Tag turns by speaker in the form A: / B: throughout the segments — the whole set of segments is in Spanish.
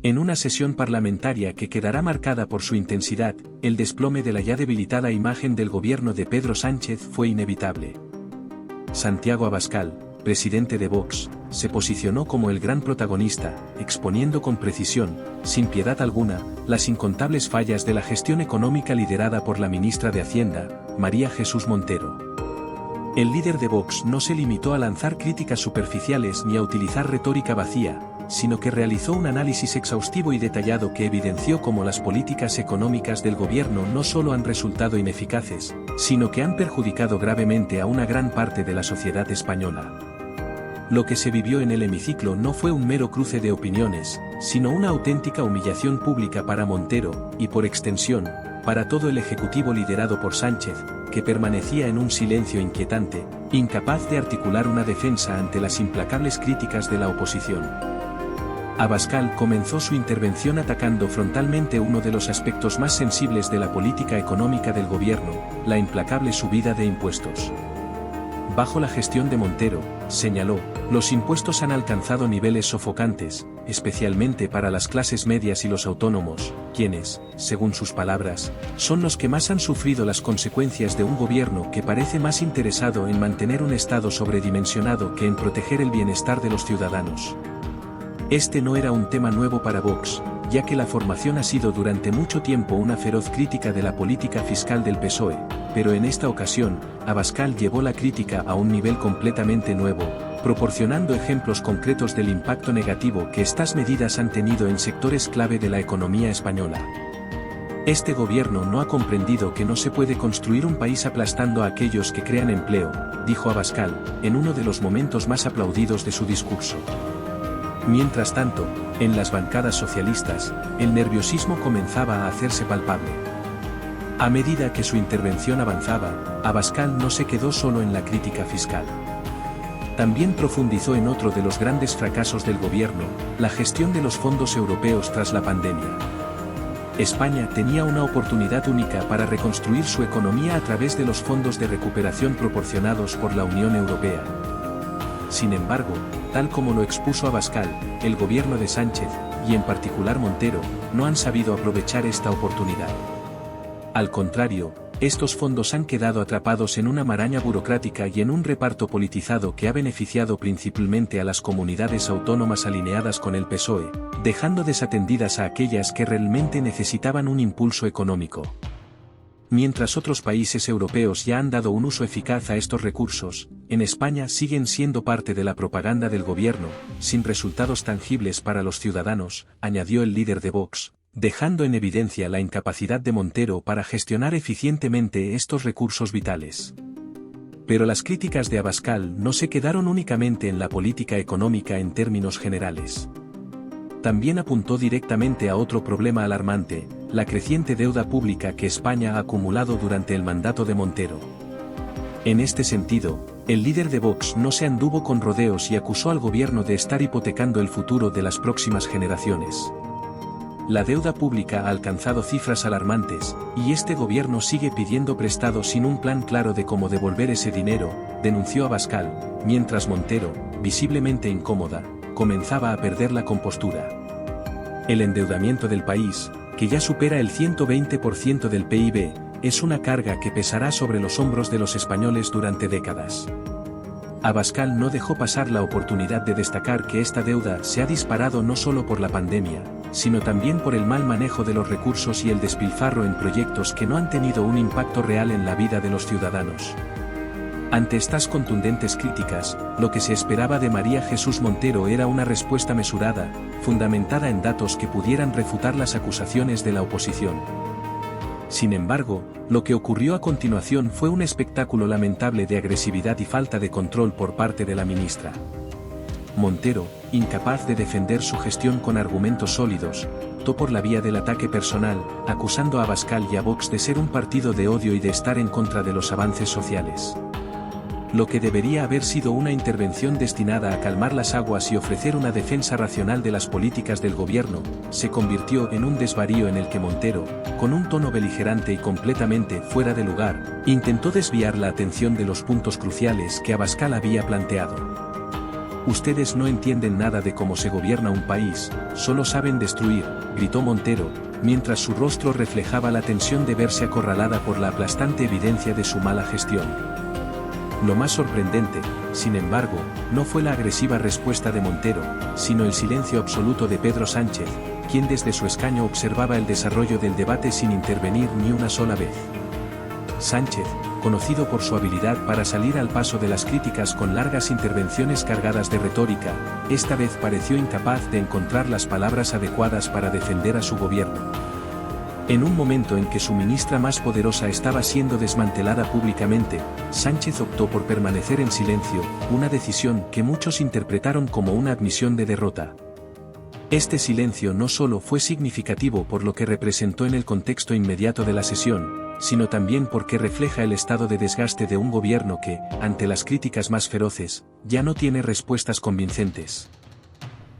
A: En una sesión parlamentaria que quedará marcada por su intensidad, el desplome de la ya debilitada imagen del gobierno de Pedro Sánchez fue inevitable. Santiago Abascal, presidente de Vox, se posicionó como el gran protagonista, exponiendo con precisión, sin piedad alguna, las incontables fallas de la gestión económica liderada por la ministra de Hacienda, María Jesús Montero. El líder de Vox no se limitó a lanzar críticas superficiales ni a utilizar retórica vacía, sino que realizó un análisis exhaustivo y detallado que evidenció cómo las políticas económicas del gobierno no solo han resultado ineficaces, sino que han perjudicado gravemente a una gran parte de la sociedad española. Lo que se vivió en el hemiciclo no fue un mero cruce de opiniones, sino una auténtica humillación pública para Montero, y por extensión, para todo el Ejecutivo liderado por Sánchez, que permanecía en un silencio inquietante, incapaz de articular una defensa ante las implacables críticas de la oposición. Abascal comenzó su intervención atacando frontalmente uno de los aspectos más sensibles de la política económica del gobierno, la implacable subida de impuestos. Bajo la gestión de Montero, señaló, los impuestos han alcanzado niveles sofocantes, especialmente para las clases medias y los autónomos, quienes, según sus palabras, son los que más han sufrido las consecuencias de un gobierno que parece más interesado en mantener un Estado sobredimensionado que en proteger el bienestar de los ciudadanos. Este no era un tema nuevo para Vox, ya que la formación ha sido durante mucho tiempo una feroz crítica de la política fiscal del PSOE, pero en esta ocasión, Abascal llevó la crítica a un nivel completamente nuevo, proporcionando ejemplos concretos del impacto negativo que estas medidas han tenido en sectores clave de la economía española. Este gobierno no ha comprendido que no se puede construir un país aplastando a aquellos que crean empleo, dijo Abascal, en uno de los momentos más aplaudidos de su discurso. Mientras tanto, en las bancadas socialistas, el nerviosismo comenzaba a hacerse palpable. A medida que su intervención avanzaba, Abascal no se quedó solo en la crítica fiscal. También profundizó en otro de los grandes fracasos del gobierno, la gestión de los fondos europeos tras la pandemia. España tenía una oportunidad única para reconstruir su economía a través de los fondos de recuperación proporcionados por la Unión Europea. Sin embargo, tal como lo expuso Abascal, el gobierno de Sánchez, y en particular Montero, no han sabido aprovechar esta oportunidad. Al contrario, estos fondos han quedado atrapados en una maraña burocrática y en un reparto politizado que ha beneficiado principalmente a las comunidades autónomas alineadas con el PSOE, dejando desatendidas a aquellas que realmente necesitaban un impulso económico. Mientras otros países europeos ya han dado un uso eficaz a estos recursos, en España siguen siendo parte de la propaganda del gobierno, sin resultados tangibles para los ciudadanos, añadió el líder de Vox, dejando en evidencia la incapacidad de Montero para gestionar eficientemente estos recursos vitales. Pero las críticas de Abascal no se quedaron únicamente en la política económica en términos generales. También apuntó directamente a otro problema alarmante, la creciente deuda pública que España ha acumulado durante el mandato de Montero. En este sentido, el líder de Vox no se anduvo con rodeos y acusó al gobierno de estar hipotecando el futuro de las próximas generaciones. La deuda pública ha alcanzado cifras alarmantes, y este gobierno sigue pidiendo prestado sin un plan claro de cómo devolver ese dinero, denunció Abascal, mientras Montero, visiblemente incómoda, comenzaba a perder la compostura. El endeudamiento del país, que ya supera el 120% del PIB, es una carga que pesará sobre los hombros de los españoles durante décadas. Abascal no dejó pasar la oportunidad de destacar que esta deuda se ha disparado no solo por la pandemia, sino también por el mal manejo de los recursos y el despilfarro en proyectos que no han tenido un impacto real en la vida de los ciudadanos. Ante estas contundentes críticas, lo que se esperaba de María Jesús Montero era una respuesta mesurada, fundamentada en datos que pudieran refutar las acusaciones de la oposición. Sin embargo, lo que ocurrió a continuación fue un espectáculo lamentable de agresividad y falta de control por parte de la ministra. Montero, incapaz de defender su gestión con argumentos sólidos, optó por la vía del ataque personal, acusando a Abascal y a Vox de ser un partido de odio y de estar en contra de los avances sociales. Lo que debería haber sido una intervención destinada a calmar las aguas y ofrecer una defensa racional de las políticas del gobierno, se convirtió en un desvarío en el que Montero, con un tono beligerante y completamente fuera de lugar, intentó desviar la atención de los puntos cruciales que Abascal había planteado. Ustedes no entienden nada de cómo se gobierna un país, solo saben destruir, gritó Montero, mientras su rostro reflejaba la tensión de verse acorralada por la aplastante evidencia de su mala gestión. Lo más sorprendente, sin embargo, no fue la agresiva respuesta de Montero, sino el silencio absoluto de Pedro Sánchez, quien desde su escaño observaba el desarrollo del debate sin intervenir ni una sola vez. Sánchez, conocido por su habilidad para salir al paso de las críticas con largas intervenciones cargadas de retórica, esta vez pareció incapaz de encontrar las palabras adecuadas para defender a su gobierno. En un momento en que su ministra más poderosa estaba siendo desmantelada públicamente, Sánchez optó por permanecer en silencio, una decisión que muchos interpretaron como una admisión de derrota. Este silencio no solo fue significativo por lo que representó en el contexto inmediato de la sesión, sino también porque refleja el estado de desgaste de un gobierno que, ante las críticas más feroces, ya no tiene respuestas convincentes.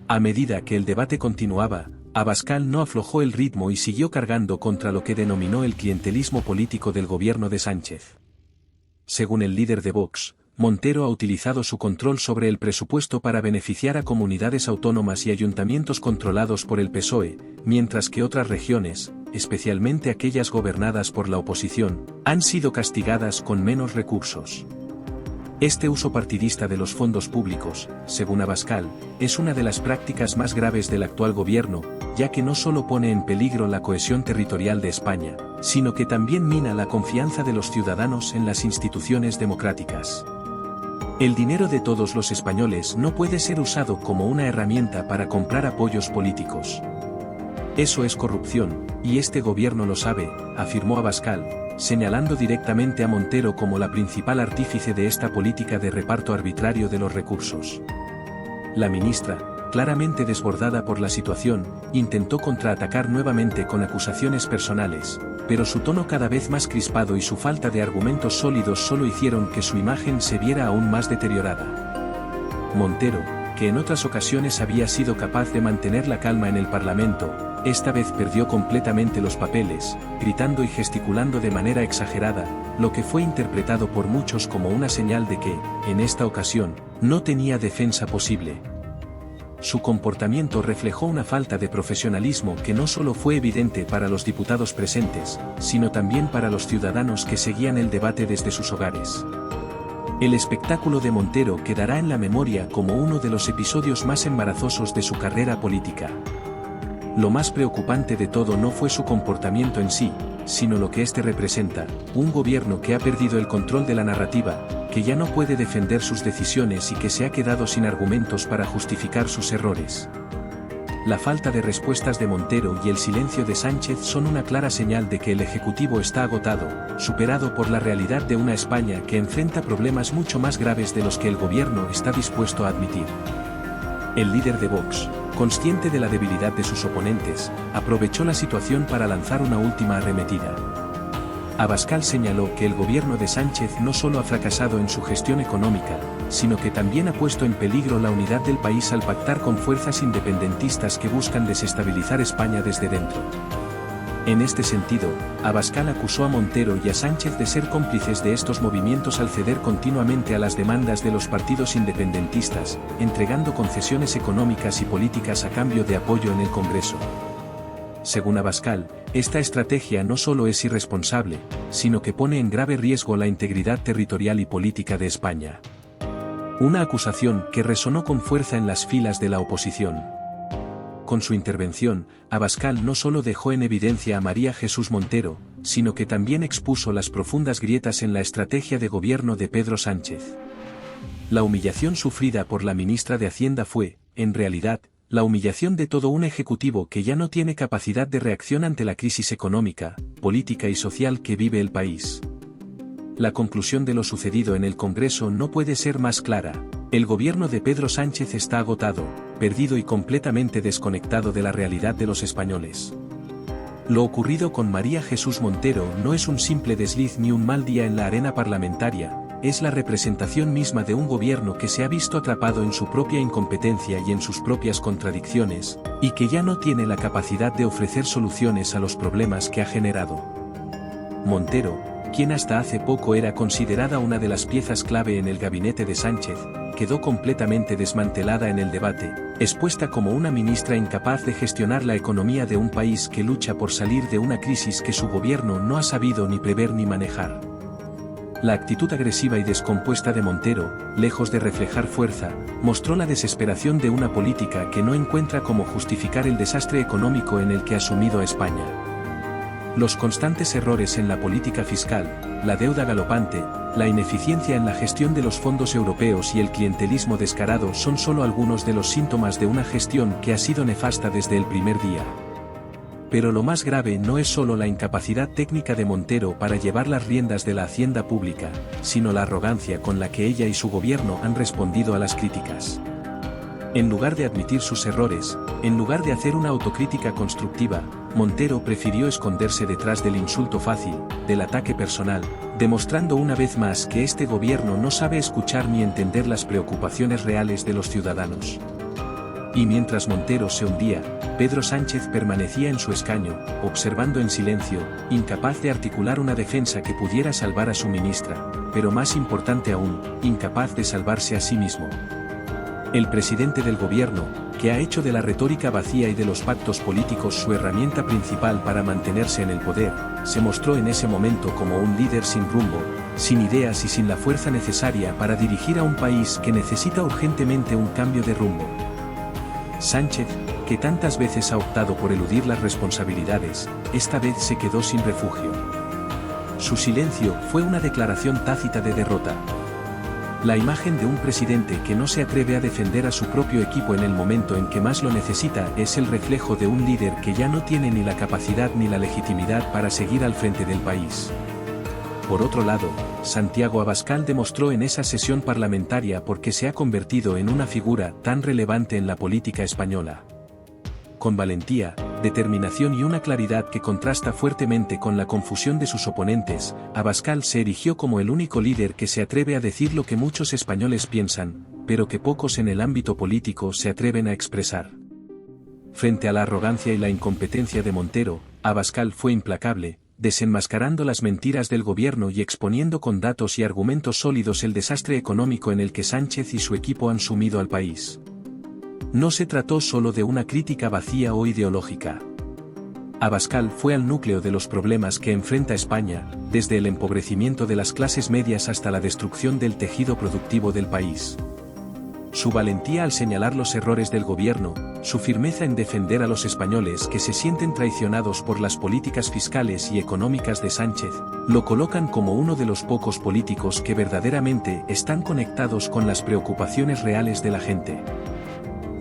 A: A medida que el debate continuaba, Abascal no aflojó el ritmo y siguió cargando contra lo que denominó el clientelismo político del gobierno de Sánchez. Según el líder de Vox, Montero ha utilizado su control sobre el presupuesto para beneficiar a comunidades autónomas y ayuntamientos controlados por el PSOE, mientras que otras regiones, especialmente aquellas gobernadas por la oposición, han sido castigadas con menos recursos. Este uso partidista de los fondos públicos, según Abascal, es una de las prácticas más graves del actual gobierno, ya que no solo pone en peligro la cohesión territorial de España, sino que también mina la confianza de los ciudadanos en las instituciones democráticas. El dinero de todos los españoles no puede ser usado como una herramienta para comprar apoyos políticos. Eso es corrupción, y este gobierno lo sabe, afirmó Abascal, señalando directamente a Montero como la principal artífice de esta política de reparto arbitrario de los recursos. La ministra, claramente desbordada por la situación, intentó contraatacar nuevamente con acusaciones personales, pero su tono cada vez más crispado y su falta de argumentos sólidos solo hicieron que su imagen se viera aún más deteriorada. Montero, que en otras ocasiones había sido capaz de mantener la calma en el Parlamento, esta vez perdió completamente los papeles, gritando y gesticulando de manera exagerada, lo que fue interpretado por muchos como una señal de que, en esta ocasión, no tenía defensa posible. Su comportamiento reflejó una falta de profesionalismo que no solo fue evidente para los diputados presentes, sino también para los ciudadanos que seguían el debate desde sus hogares. El espectáculo de Montero quedará en la memoria como uno de los episodios más embarazosos de su carrera política. Lo más preocupante de todo no fue su comportamiento en sí, sino lo que éste representa, un gobierno que ha perdido el control de la narrativa, que ya no puede defender sus decisiones y que se ha quedado sin argumentos para justificar sus errores. La falta de respuestas de Montero y el silencio de Sánchez son una clara señal de que el Ejecutivo está agotado, superado por la realidad de una España que enfrenta problemas mucho más graves de los que el gobierno está dispuesto a admitir. El líder de Vox, consciente de la debilidad de sus oponentes, aprovechó la situación para lanzar una última arremetida. Abascal señaló que el gobierno de Sánchez no solo ha fracasado en su gestión económica, sino que también ha puesto en peligro la unidad del país al pactar con fuerzas independentistas que buscan desestabilizar España desde dentro. En este sentido, Abascal acusó a Montero y a Sánchez de ser cómplices de estos movimientos al ceder continuamente a las demandas de los partidos independentistas, entregando concesiones económicas y políticas a cambio de apoyo en el Congreso. Según Abascal, esta estrategia no solo es irresponsable, sino que pone en grave riesgo la integridad territorial y política de España. Una acusación que resonó con fuerza en las filas de la oposición. Con su intervención, Abascal no solo dejó en evidencia a María Jesús Montero, sino que también expuso las profundas grietas en la estrategia de gobierno de Pedro Sánchez. La humillación sufrida por la ministra de Hacienda fue, en realidad, la humillación de todo un ejecutivo que ya no tiene capacidad de reacción ante la crisis económica, política y social que vive el país. La conclusión de lo sucedido en el Congreso no puede ser más clara. El gobierno de Pedro Sánchez está agotado, perdido y completamente desconectado de la realidad de los españoles. Lo ocurrido con María Jesús Montero no es un simple desliz ni un mal día en la arena parlamentaria, es la representación misma de un gobierno que se ha visto atrapado en su propia incompetencia y en sus propias contradicciones, y que ya no tiene la capacidad de ofrecer soluciones a los problemas que ha generado. Montero, quien hasta hace poco era considerada una de las piezas clave en el gabinete de Sánchez, quedó completamente desmantelada en el debate, expuesta como una ministra incapaz de gestionar la economía de un país que lucha por salir de una crisis que su gobierno no ha sabido ni prever ni manejar. La actitud agresiva y descompuesta de Montero, lejos de reflejar fuerza, mostró la desesperación de una política que no encuentra cómo justificar el desastre económico en el que ha sumido a España. Los constantes errores en la política fiscal, la deuda galopante, la ineficiencia en la gestión de los fondos europeos y el clientelismo descarado son solo algunos de los síntomas de una gestión que ha sido nefasta desde el primer día. Pero lo más grave no es solo la incapacidad técnica de Montero para llevar las riendas de la hacienda pública, sino la arrogancia con la que ella y su gobierno han respondido a las críticas. En lugar de admitir sus errores, en lugar de hacer una autocrítica constructiva, Montero prefirió esconderse detrás del insulto fácil, del ataque personal, demostrando una vez más que este gobierno no sabe escuchar ni entender las preocupaciones reales de los ciudadanos. Y mientras Montero se hundía, Pedro Sánchez permanecía en su escaño, observando en silencio, incapaz de articular una defensa que pudiera salvar a su ministra, pero más importante aún, incapaz de salvarse a sí mismo. El presidente del gobierno, que ha hecho de la retórica vacía y de los pactos políticos su herramienta principal para mantenerse en el poder, se mostró en ese momento como un líder sin rumbo, sin ideas y sin la fuerza necesaria para dirigir a un país que necesita urgentemente un cambio de rumbo. Sánchez, que tantas veces ha optado por eludir las responsabilidades, esta vez se quedó sin refugio. Su silencio fue una declaración tácita de derrota. La imagen de un presidente que no se atreve a defender a su propio equipo en el momento en que más lo necesita es el reflejo de un líder que ya no tiene ni la capacidad ni la legitimidad para seguir al frente del país. Por otro lado, Santiago Abascal demostró en esa sesión parlamentaria por qué se ha convertido en una figura tan relevante en la política española. Con valentía, determinación y una claridad que contrasta fuertemente con la confusión de sus oponentes, Abascal se erigió como el único líder que se atreve a decir lo que muchos españoles piensan, pero que pocos en el ámbito político se atreven a expresar. Frente a la arrogancia y la incompetencia de Montero, Abascal fue implacable, desenmascarando las mentiras del gobierno y exponiendo con datos y argumentos sólidos el desastre económico en el que Sánchez y su equipo han sumido al país. No se trató solo de una crítica vacía o ideológica. Abascal fue al núcleo de los problemas que enfrenta España, desde el empobrecimiento de las clases medias hasta la destrucción del tejido productivo del país. Su valentía al señalar los errores del gobierno, su firmeza en defender a los españoles que se sienten traicionados por las políticas fiscales y económicas de Sánchez, lo colocan como uno de los pocos políticos que verdaderamente están conectados con las preocupaciones reales de la gente.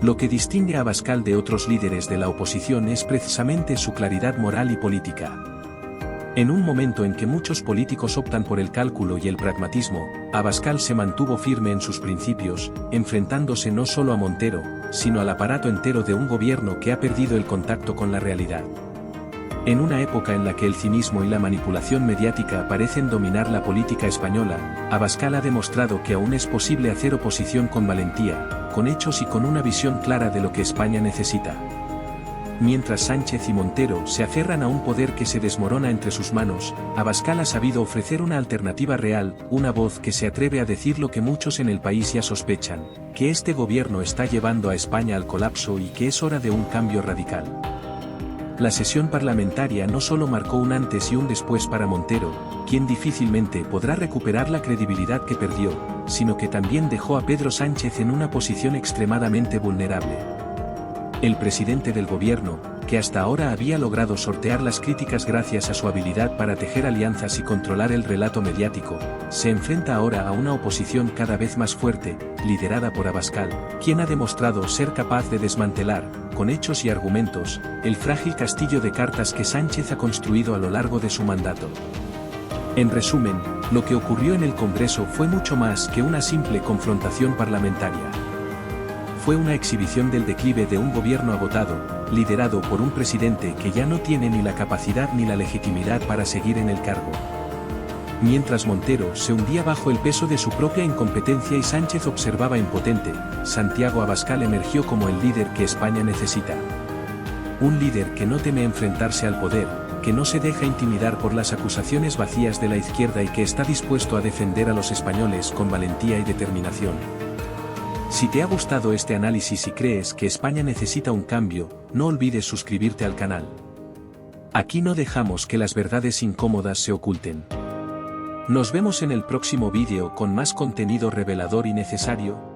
A: Lo que distingue a Abascal de otros líderes de la oposición es precisamente su claridad moral y política. En un momento en que muchos políticos optan por el cálculo y el pragmatismo, Abascal se mantuvo firme en sus principios, enfrentándose no solo a Montero, sino al aparato entero de un gobierno que ha perdido el contacto con la realidad. En una época en la que el cinismo y la manipulación mediática parecen dominar la política española, Abascal ha demostrado que aún es posible hacer oposición con valentía, con hechos y con una visión clara de lo que España necesita. Mientras Sánchez y Montero se aferran a un poder que se desmorona entre sus manos, Abascal ha sabido ofrecer una alternativa real, una voz que se atreve a decir lo que muchos en el país ya sospechan, que este gobierno está llevando a España al colapso y que es hora de un cambio radical. La sesión parlamentaria no solo marcó un antes y un después para Montero, quien difícilmente podrá recuperar la credibilidad que perdió, sino que también dejó a Pedro Sánchez en una posición extremadamente vulnerable. El presidente del gobierno, que hasta ahora había logrado sortear las críticas gracias a su habilidad para tejer alianzas y controlar el relato mediático, se enfrenta ahora a una oposición cada vez más fuerte, liderada por Abascal, quien ha demostrado ser capaz de desmantelar, con hechos y argumentos, el frágil castillo de cartas que Sánchez ha construido a lo largo de su mandato. En resumen, lo que ocurrió en el Congreso fue mucho más que una simple confrontación parlamentaria. Fue una exhibición del declive de un gobierno agotado, liderado por un presidente que ya no tiene ni la capacidad ni la legitimidad para seguir en el cargo. Mientras Montero se hundía bajo el peso de su propia incompetencia y Sánchez observaba impotente, Santiago Abascal emergió como el líder que España necesita. Un líder que no teme enfrentarse al poder, que no se deja intimidar por las acusaciones vacías de la izquierda y que está dispuesto a defender a los españoles con valentía y determinación. Si te ha gustado este análisis y crees que España necesita un cambio, no olvides suscribirte al canal. Aquí no dejamos que las verdades incómodas se oculten. Nos vemos en el próximo vídeo con más contenido revelador y necesario.